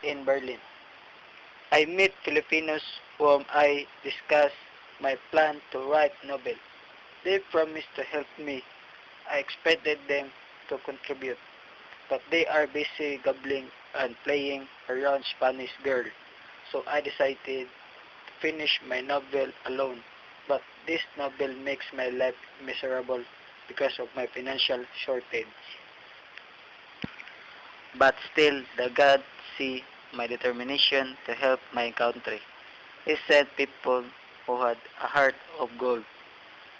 in Berlin. I meet Filipinos whom I discuss my plan to write novel. They promised to help me. I expected them to contribute, but they are busy gambling and playing around Spanish girl. So I decided to finish my novel alone. But this novel makes my life miserable because of my financial shortage. But still, the God see my determination to help my country. He sent people who had a heart of gold.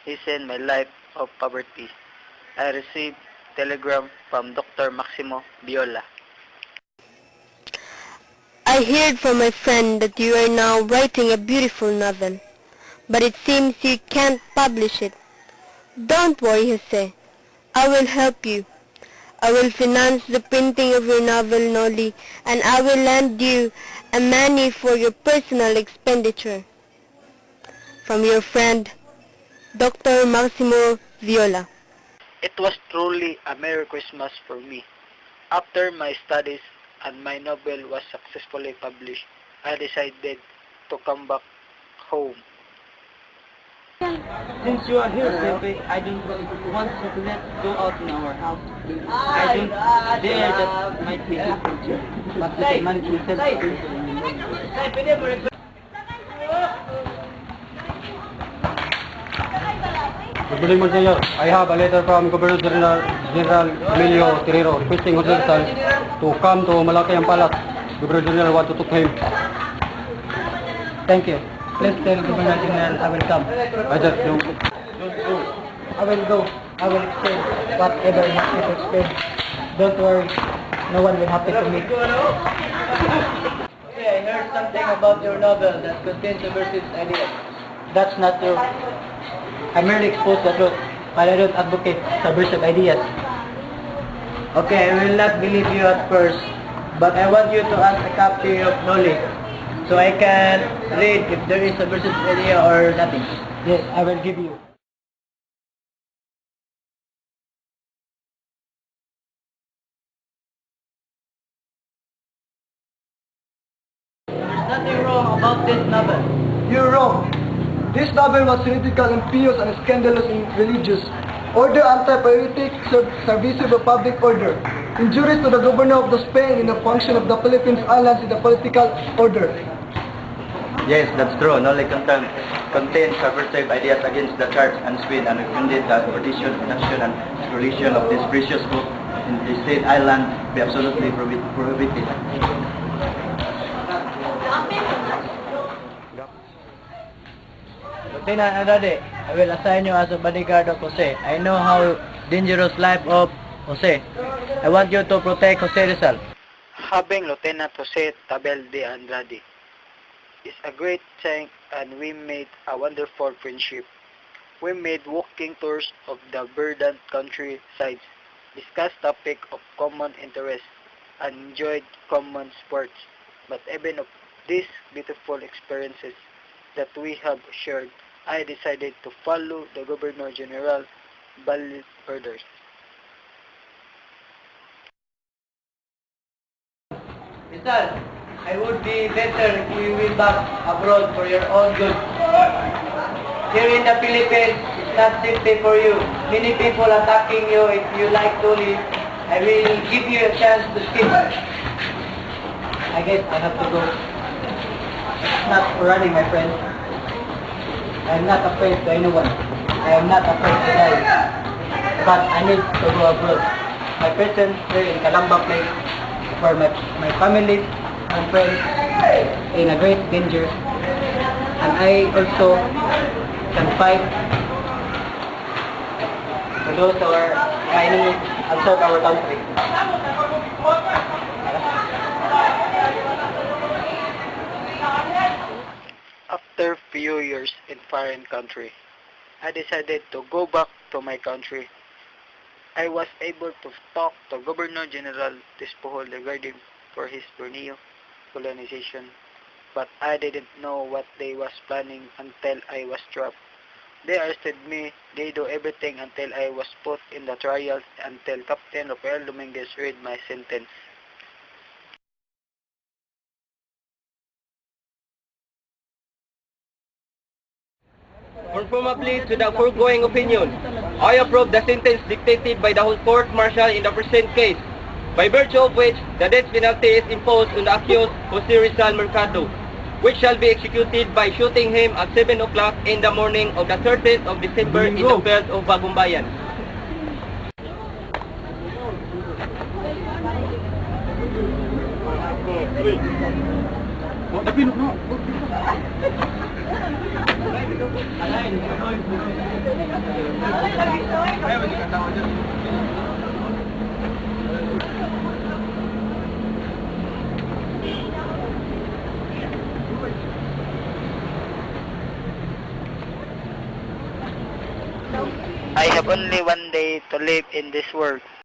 He sent my life of poverty. I received telegram from Dr. Maximo Viola. I heard from my friend that you are now writing a beautiful novel, but it seems you can't publish it. Don't worry, Jose. I will help you. I will finance the printing of your novel, Noli, and I will lend you a money for your personal expenditure. From your friend, Dr. Maximo Viola. It was truly a Merry Christmas for me. After my studies and my novel was successfully published, I decided to come back home. Since you are here, Pepe, I don't want you to let go out in our house. I don't dare that might be different here. But the management said Good morning, Monsignor. I have a letter from Governor General Emilio Tirero requesting Jose Rizal to come to Malacanang Palace. Governor General want to talk to him. thank you. Please tell Governor General I will come. I just don't. I will go. I will explain whatever you have to explain. Don't worry. No one will happen to me. Okay, I heard something about your novel that contains subversive ideas. That's not true. I merely expose the truth, but I don't advocate subversive ideas. Okay, I will not believe you at first, but I want you to ask a copy of Noli, so I can read if there is a subversive idea or nothing. Yes, I will give you. There's nothing wrong about this novel. You're wrong. This novel was heretical, impious, and scandalous in religious order, anti-patriotic, subversive of public order, injurious to the governor of the Spain in the function of the Philippines Islands in the political order. Yes, that's true. Noli contains subversive ideas against the church and Spain and recommended that production and circulation of this precious book in the state island be absolutely prohibited. Lieutenant Andrade, I will assign you as a bodyguard of Jose. I know how dangerous life of Jose. I want you to protect Jose Rizal. Having Lieutenant Jose Tabel de Andrade is a great thing, and we made a wonderful friendship. We made walking tours of the verdant countrysides, discussed topics of common interest, and enjoyed common sports. But even of these beautiful experiences that we have shared, I decided to follow the Governor General valid orders. Rizal, I would be better if you went back abroad for your own good. Here in the Philippines, it's not safety for you. Many people attacking you. If you like to leave, I will give you a chance to escape. I guess I have to go. It's not for running, my friend. I am not afraid to anyone. I am not afraid to die. But I need to go abroad. My presence here in Calamba place for my family and friends in a great danger. And I also can fight for those who are trying to serve our country. After few years in foreign country, I decided to go back to my country. I was able to talk to Governor General Tispohol regarding for his Borneo colonization, but I didn't know what they was planning until I was trapped. They arrested me. They do everything until I was put in the trial until Captain Rafael Dominguez read my sentence. Conformably to the foregoing opinion, I approve the sentence dictated by the whole court-martial in the present case, by virtue of which the death penalty is imposed on the accused Jose Rizal Mercado, which shall be executed by shooting him at 7 o'clock in the morning of the 30th of December in the field of Bagumbayan. I have only one day to live in this world.